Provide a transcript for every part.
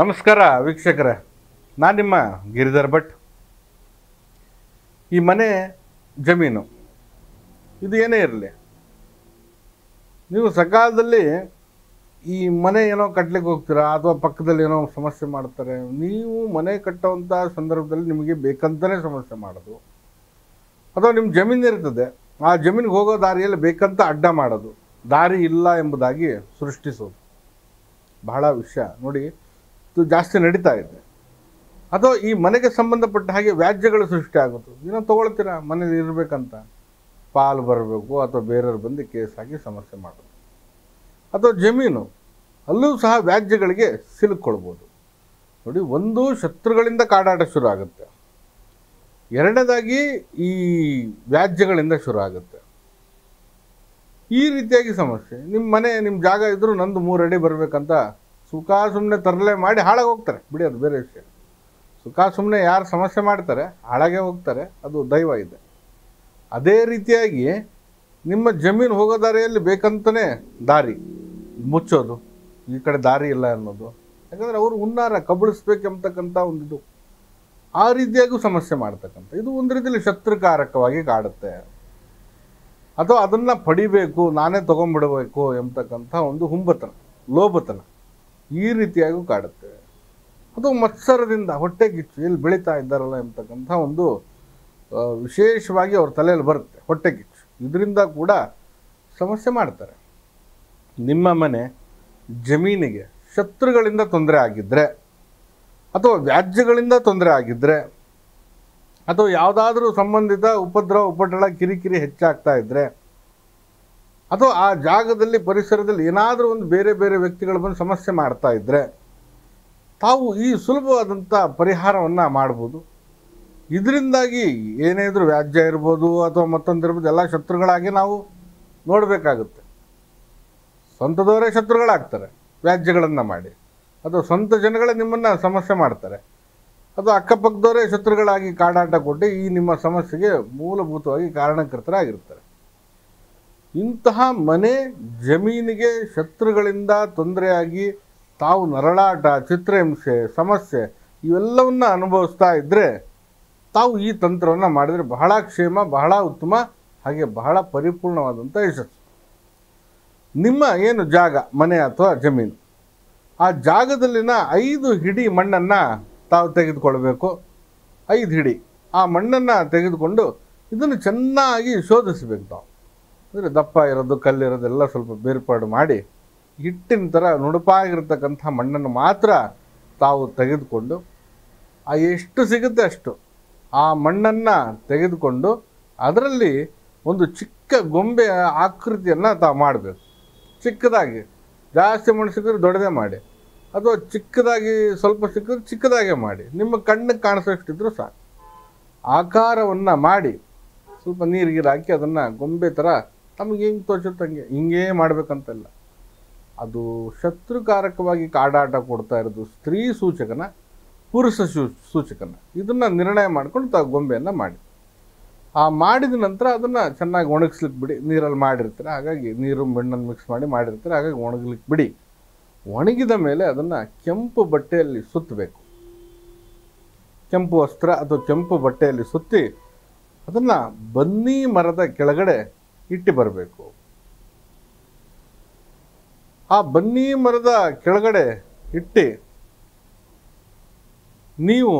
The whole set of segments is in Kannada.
ನಮಸ್ಕಾರ ವೀಕ್ಷಕರೇ, ನಾನು ನಿಮ್ಮ ಗಿರಿಧರ್ ಭಟ್. ಈ ಮನೆ ಜಮೀನು ಇದು ಏನೇ ಇರಲಿ, ನೀವು ಸಕಾಲದಲ್ಲಿ ಈ ಮನೆ ಏನೋ ಕಟ್ಟಲಿಕ್ಕೆ ಹೋಗ್ತೀರಾ ಅಥವಾ ಪಕ್ಕದಲ್ಲಿ ಏನೋ ಸಮಸ್ಯೆ ಮಾಡ್ತಾರೆ, ನೀವು ಮನೆ ಕಟ್ಟುವಂಥ ಸಂದರ್ಭದಲ್ಲಿ ನಿಮಗೆ ಬೇಕಂತಲೇ ಸಮಸ್ಯೆ ಮಾಡೋದು, ಅಥವಾ ನಿಮ್ಮ ಜಮೀನು ಇರ್ತದೆ ಆ ಜಮೀನಿಗೆ ಹೋಗೋ ದಾರಿಯಲ್ಲಿ ಬೇಕಂತ ಅಡ್ಡ ಮಾಡೋದು, ದಾರಿ ಇಲ್ಲ ಎಂಬುದಾಗಿ ಸೃಷ್ಟಿಸೋದು, ಬಹಳ ವಿಷಯ ನೋಡಿ ಇದು ಜಾಸ್ತಿ ನಡೀತಾ ಇದೆ. ಅಥವಾ ಈ ಮನೆಗೆ ಸಂಬಂಧಪಟ್ಟ ಹಾಗೆ ವ್ಯಾಜ್ಯಗಳು ಸೃಷ್ಟಿ ಆಗೋದು, ಏನೋ ತೊಗೊಳ್ತೀರಾ ಮನೇಲಿ ಇರಬೇಕಂತ, ಪಾಲು ಬರಬೇಕು ಅಥವಾ ಬೇರೆಯವ್ರು ಬಂದು ಕೇಸ್ ಹಾಕಿ ಸಮಸ್ಯೆ ಮಾಡೋದು, ಅಥವಾ ಜಮೀನು ಅಲ್ಲೂ ಸಹ ವ್ಯಾಜ್ಯಗಳಿಗೆ ಸಿಲುಕೊಳ್ಬೋದು. ನೋಡಿ, ಒಂದು ಶತ್ರುಗಳಿಂದ ಕಾಡಾಟ ಶುರು ಆಗುತ್ತೆ, ಎರಡನೇದಾಗಿ ಈ ವ್ಯಾಜ್ಯಗಳಿಂದ ಶುರು ಆಗುತ್ತೆ. ಈ ರೀತಿಯಾಗಿ ಸಮಸ್ಯೆ, ನಿಮ್ಮ ಮನೆ ನಿಮ್ಮ ಜಾಗ ಇದ್ದರೂ ನಂದು 3 ಅಡಿ ಬರಬೇಕಂತ ಸುಮ್ಮನೆ ತರಲೆ ಮಾಡಿ ಹಾಳಾಗಿ ಹೋಗ್ತಾರೆ. ಬಿಡಿ, ಅದು ಬೇರೆ ವಿಷಯ. ಸುಮ್ಮನೆ ಯಾರು ಸಮಸ್ಯೆ ಮಾಡ್ತಾರೆ ಹಾಳಾಗೇ ಹೋಗ್ತಾರೆ, ಅದು ದೈವ ಇದೆ. ಅದೇ ರೀತಿಯಾಗಿ ನಿಮ್ಮ ಜಮೀನು ಹೋಗೋ ದಾರಿಯಲ್ಲಿ ಬೇಕಂತಲೇ ದಾರಿ ಮುಚ್ಚೋದು, ಈ ಕಡೆ ದಾರಿ ಇಲ್ಲ ಅನ್ನೋದು, ಯಾಕಂದರೆ ಅವರು ಹುನ್ನಾರ ಕಬಳಿಸ್ಬೇಕೆಂಬತಕ್ಕಂಥ ಒಂದಿದು, ಆ ರೀತಿಯಾಗೂ ಸಮಸ್ಯೆ ಮಾಡ್ತಕ್ಕಂಥ ಇದು ಒಂದು ರೀತಿಯಲ್ಲಿ ಶತ್ರುಕಾರಕವಾಗಿ ಕಾಡುತ್ತೆ. ಅಥವಾ ಅದನ್ನು ಪಡಿಬೇಕು, ನಾನೇ ತೊಗೊಂಡ್ಬಿಡಬೇಕು ಎಂಬತಕ್ಕಂಥ ಒಂದು ಹುಂಬತನ, ಲೋಭತನ ಈ ರೀತಿಯಾಗೂ ಕಾಡುತ್ತೆ. ಅಥವಾ ಮತ್ಸರದಿಂದ ಹೊಟ್ಟೆ ಕಿಚ್ಚು, ಇಲ್ಲಿ ಬೆಳೀತಾ ಇದ್ದಾರಲ್ಲ ಎಂಬತಕ್ಕಂಥ ಒಂದು ವಿಶೇಷವಾಗಿ ಅವ್ರ ತಲೆಯಲ್ಲಿ ಬರುತ್ತೆ ಹೊಟ್ಟೆ ಕಿಚ್ಚು, ಇದರಿಂದ ಕೂಡ ಸಮಸ್ಯೆ ಮಾಡ್ತಾರೆ. ನಿಮ್ಮ ಮನೆ ಜಮೀನಿಗೆ ಶತ್ರುಗಳಿಂದ ತೊಂದರೆ ಆಗಿದ್ದರೆ, ಅಥವಾ ವ್ಯಾಜ್ಯಗಳಿಂದ ತೊಂದರೆ ಆಗಿದ್ದರೆ, ಅಥವಾ ಯಾವುದಾದ್ರೂ ಸಂಬಂಧಿತ ಉಪದ್ರವ ಉಪಟಳ ಕಿರಿಕಿರಿ ಹೆಚ್ಚಾಗ್ತಾ ಇದ್ದರೆ, ಅಥವಾ ಆ ಜಾಗದಲ್ಲಿ ಪರಿಸರದಲ್ಲಿ ಏನಾದರೂ ಒಂದು ಬೇರೆ ಬೇರೆ ವ್ಯಕ್ತಿಗಳು ಬಂದು ಸಮಸ್ಯೆ ಮಾಡ್ತಾ ಇದ್ದರೆ, ತಾವು ಈ ಸುಲಭವಾದಂಥ ಪರಿಹಾರವನ್ನು ಮಾಡ್ಬೋದು. ಇದರಿಂದಾಗಿ ಏನೇ ಇದ್ರೂ ವ್ಯಾಜ್ಯ ಇರ್ಬೋದು ಅಥವಾ ಮತ್ತೊಂದಿರ್ಬೋದು, ಎಲ್ಲ ಶತ್ರುಗಳಾಗಿ ನಾವು ನೋಡಬೇಕಾಗುತ್ತೆ. ಸ್ವಂತದವರೇ ಶತ್ರುಗಳಾಗ್ತಾರೆ ವ್ಯಾಜ್ಯಗಳನ್ನು ಮಾಡಿ, ಅಥವಾ ಸ್ವಂತ ಜನಗಳೇ ನಿಮ್ಮನ್ನು ಸಮಸ್ಯೆ ಮಾಡ್ತಾರೆ, ಅಥವಾ ಅಕ್ಕಪಕ್ಕದವರೇ ಶತ್ರುಗಳಾಗಿ ಕಾಡಾಟ ಕೊಟ್ಟು ಈ ನಿಮ್ಮ ಸಮಸ್ಯೆಗೆ ಮೂಲಭೂತವಾಗಿ ಕಾರಣಕರ್ತರಾಗಿರ್ತಾರೆ. ಇಂತಹ ಮನೆ ಜಮೀನಿಗೆ ಶತ್ರುಗಳಿಂದ ತೊಂದರೆಯಾಗಿ ತಾವು ನರಳಾಟ, ಚಿತ್ರಹಿಂಸೆ, ಸಮಸ್ಯೆ ಇವೆಲ್ಲವನ್ನ ಅನುಭವಿಸ್ತಾ ಇದ್ದರೆ, ತಾವು ಈ ತಂತ್ರವನ್ನು ಮಾಡಿದರೆ ಬಹಳ ಕ್ಷೇಮ, ಬಹಳ ಉತ್ತಮ, ಹಾಗೆ ಬಹಳ ಪರಿಪೂರ್ಣವಾದಂಥ ಯಶಸ್ಸು. ನಿಮ್ಮ ಏನು ಜಾಗ, ಮನೆ ಅಥವಾ ಜಮೀನು, ಆ ಜಾಗದಲ್ಲಿನ 5 ಹಿಡಿ ಮಣ್ಣನ್ನು ತಾವು ತೆಗೆದುಕೊಳ್ಬೇಕು. 5 ಹಿಡಿ ಆ ಮಣ್ಣನ್ನು ತೆಗೆದುಕೊಂಡು ಇದನ್ನು ಚೆನ್ನಾಗಿ ಶೋಧಿಸಬೇಕು. ತಾವು ಅಂದರೆ ದಪ್ಪ ಇರೋದು, ಕಲ್ಲಿರೋದೆಲ್ಲ ಸ್ವಲ್ಪ ಬೇರ್ಪಾಡು ಮಾಡಿ, ಹಿಟ್ಟಿನ ಥರ ನುಣುಪಾಗಿರ್ತಕ್ಕಂಥ ಮಣ್ಣನ್ನು ಮಾತ್ರ ತಾವು ತೆಗೆದುಕೊಂಡು, ಎಷ್ಟು ಸಿಗುತ್ತೆ ಅಷ್ಟು ಆ ಮಣ್ಣನ್ನು ತೆಗೆದುಕೊಂಡು ಅದರಲ್ಲಿ ಒಂದು ಚಿಕ್ಕ ಗೊಂಬೆ ಆಕೃತಿಯನ್ನು ತಾವು ಮಾಡಬೇಕು. ಚಿಕ್ಕದಾಗಿ, ಜಾಸ್ತಿ ಮಣ್ಣು ಸಿಕ್ಕಿದ್ರೆ ದೊಡ್ಡದೇ ಮಾಡಿ, ಅಥವಾ ಚಿಕ್ಕದಾಗಿ ಸ್ವಲ್ಪ ಸಿಕ್ಕಿದ್ರೆ ಚಿಕ್ಕದಾಗೆ ಮಾಡಿ, ನಿಮ್ಮ ಕಣ್ಣಿಗೆ ಕಾಣಿಸೋಷ್ಟಿದ್ರೂ ಸಾಕು. ಆಕಾರವನ್ನು ಮಾಡಿ ಸ್ವಲ್ಪ ನೀರಿಗೆ ಹಾಕಿ ಅದನ್ನು ಗೊಂಬೆ ಥರ ತಮಗೆ ಹೆಂಗೆ ತೋಚುತ್ತಂಗೆ ಹಿಂಗೇ ಮಾಡಬೇಕಂತಲ್ಲ. ಅದು ಶತ್ರುಕಾರಕವಾಗಿ ಕಾಡಾಟ ಕೊಡ್ತಾ ಇರೋದು ಸ್ತ್ರೀ ಸೂಚಕನ, ಪುರುಷ ಸೂಚಕನ, ಇದನ್ನು ನಿರ್ಣಯ ಮಾಡ್ಕೊಂಡು ತಾವು ಗೊಂಬೆಯನ್ನು ಮಾಡಿ, ಆ ಮಾಡಿದ ನಂತರ ಅದನ್ನು ಚೆನ್ನಾಗಿ ಒಣಗಿಸ್ಲಿಕ್ಕೆ ಬಿಡಿ. ನೀರಲ್ಲಿ ಮಾಡಿರ್ತಾರೆ, ಹಾಗಾಗಿ ನೀರು ಮಣ್ಣನ್ನು ಮಿಕ್ಸ್ ಮಾಡಿರ್ತಾರೆ, ಹಾಗಾಗಿ ಒಣಗಲಿಕ್ಕೆ ಬಿಡಿ. ಒಣಗಿದ ಮೇಲೆ ಅದನ್ನು ಕೆಂಪು ಬಟ್ಟೆಯಲ್ಲಿ ಸುತ್ತಬೇಕು. ಕೆಂಪು ವಸ್ತ್ರ ಅಥವಾ ಕೆಂಪು ಬಟ್ಟೆಯಲ್ಲಿ ಸುತ್ತಿ ಅದನ್ನು ಬನ್ನಿ ಮರದ ಕೆಳಗಡೆ ಇಟ್ಟು ಬರಬೇಕು. ಆ ಬನ್ನಿ ಮರದ ಕೆಳಗಡೆ ಇಟ್ಟು ನೀವು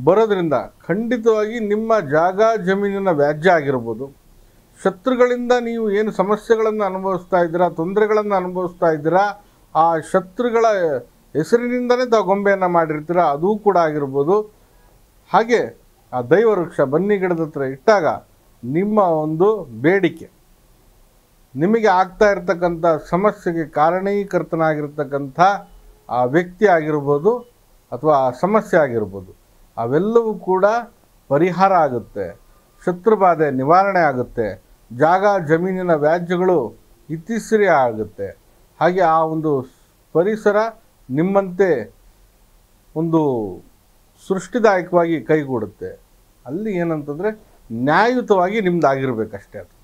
ಬರೋದ್ರಿಂದ ಖಂಡಿತವಾಗಿ ನಿಮ್ಮ ಜಾಗ ಜಮೀನಿನ ವ್ಯಾಜ್ಯ ಆಗಿರ್ಬೋದು, ಶತ್ರುಗಳಿಂದ ನೀವು ಏನು ಸಮಸ್ಯೆಗಳನ್ನು ಅನುಭವಿಸ್ತಾ ಇದ್ದೀರಾ, ತೊಂದರೆಗಳನ್ನು ಅನುಭವಿಸ್ತಾ ಇದ್ದೀರಾ, ಆ ಶತ್ರುಗಳ ಹೆಸರಿನಿಂದಲೇ ತಾವು ಗೊಂಬೆಯನ್ನು ಮಾಡಿರ್ತೀರ, ಅದೂ ಕೂಡ ಆಗಿರ್ಬೋದು. ಹಾಗೆ ಆ ದೈವ ವೃಕ್ಷ ಬನ್ನಿ ಗಿಡದ ಹತ್ರ ಇಟ್ಟಾಗ ನಿಮ್ಮ ಒಂದು ಬೇಡಿಕೆ, ನಿಮಗೆ ಆಗ್ತಾ ಇರತಕ್ಕಂಥ ಸಮಸ್ಯೆಗೆ ಕಾರಣೀಕರ್ತನಾಗಿರ್ತಕ್ಕಂಥ ಆ ವ್ಯಕ್ತಿ ಆಗಿರ್ಬೋದು ಅಥವಾ ಆ ಸಮಸ್ಯೆ ಆಗಿರ್ಬೋದು, ಅವೆಲ್ಲವೂ ಕೂಡ ಪರಿಹಾರ ಆಗುತ್ತೆ, ಶತ್ರುಬಾಧೆ ನಿವಾರಣೆ ಆಗುತ್ತೆ, ಜಾಗ ಜಮೀನಿನ ವ್ಯಾಜ್ಯಗಳು ಇತಿಶ್ರೀ ಆಗುತ್ತೆ. ಹಾಗೆ ಆ ಒಂದು ಪರಿಸರ ನಿಮ್ಮಂತೆ ಒಂದು ಸೃಷ್ಟಿದಾಯಕವಾಗಿ ಕೈಗೂಡುತ್ತೆ. ಅಲ್ಲಿ ಏನಂತಂದರೆ ನ್ಯಾಯಯುತವಾಗಿ ನಿಮ್ದಾಗಿರ್ಬೇಕಷ್ಟೇ. ಅದು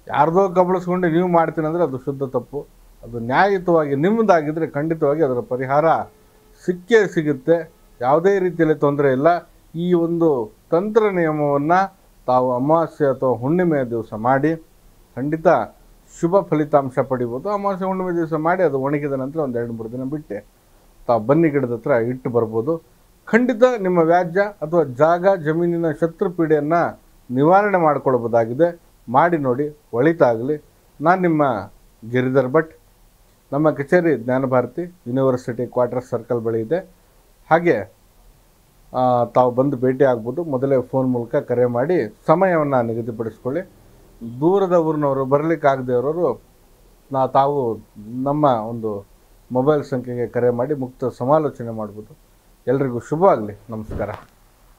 ಯಾರ್ದೋ ಕಬಳಿಸ್ಕೊಂಡು ನೀವು ಮಾಡ್ತೀನಿ ಅಂದರೆ ಅದು ಶುದ್ಧ ತಪ್ಪು. ಅದು ನ್ಯಾಯಯುತವಾಗಿ ನಿಮ್ಮದಾಗಿದ್ದರೆ ಖಂಡಿತವಾಗಿ ಅದರ ಪರಿಹಾರ ಸಿಕ್ಕೇ ಸಿಗುತ್ತೆ, ಯಾವುದೇ ರೀತಿಯಲ್ಲಿ ತೊಂದರೆ ಇಲ್ಲ. ಈ ಒಂದು ತಂತ್ರ ನಿಯಮವನ್ನು ತಾವು ಅಮಾವಾಸ್ಯೆ ಅಥವಾ ಹುಣ್ಣಿಮೆಯ ದಿವಸ ಮಾಡಿ ಖಂಡಿತ ಶುಭ ಫಲಿತಾಂಶ ಪಡಿಬೋದು. ಅಮಾವಾಸ್ಯೆ ಹುಣ್ಣಿಮೆ ದಿವಸ ಮಾಡಿ ಅದು ಒಣಗಿದ ನಂತರ ಒಂದು 2-3 ದಿನ ಬಿಟ್ಟು ತಾವು ಬನ್ನಿ ಗಿಡದ ಹತ್ರ ಇಟ್ಟು ಬರ್ಬೋದು. ಖಂಡಿತ ನಿಮ್ಮ ವ್ಯಾಜ್ಯ ಅಥವಾ ಜಾಗ ಜಮೀನಿನ ಶತ್ರು ಪೀಡೆಯನ್ನು ನಿವಾರಣೆ ಮಾಡಿಕೊಳ್ಬೋದಾಗಿದೆ. ಮಾಡಿ ನೋಡಿ, ಒಳಿತಾಗಲಿ. ನಾನು ನಿಮ್ಮ ಗಿರಿಧರ್ ಭಟ್. ನಮ್ಮ ಕಚೇರಿ ಜ್ಞಾನಭಾರತಿ ಯೂನಿವರ್ಸಿಟಿ ಕ್ವಾರ್ಟರ್ ಸರ್ಕಲ್ ಬಳಿ ಇದೆ. ಹಾಗೆ ತಾವು ಬಂದು ಭೇಟಿ ಆಗ್ಬೋದು. ಮೊದಲೇ ಫೋನ್ ಮೂಲಕ ಕರೆ ಮಾಡಿ ಸಮಯವನ್ನು ನಿಗದಿಪಡಿಸ್ಕೊಳ್ಳಿ. ದೂರದ ಊರಿನವರು ಬರಲಿಕ್ಕಾಗದೇ ಇರೋರು ತಾವು ನಮ್ಮ ಒಂದು ಮೊಬೈಲ್ ಸಂಖ್ಯೆಗೆ ಕರೆ ಮಾಡಿ ಮುಕ್ತ ಸಮಾಲೋಚನೆ ಮಾಡ್ಬೋದು. ಎಲ್ರಿಗೂ ಶುಭವಾಗಲಿ. ನಮಸ್ಕಾರ.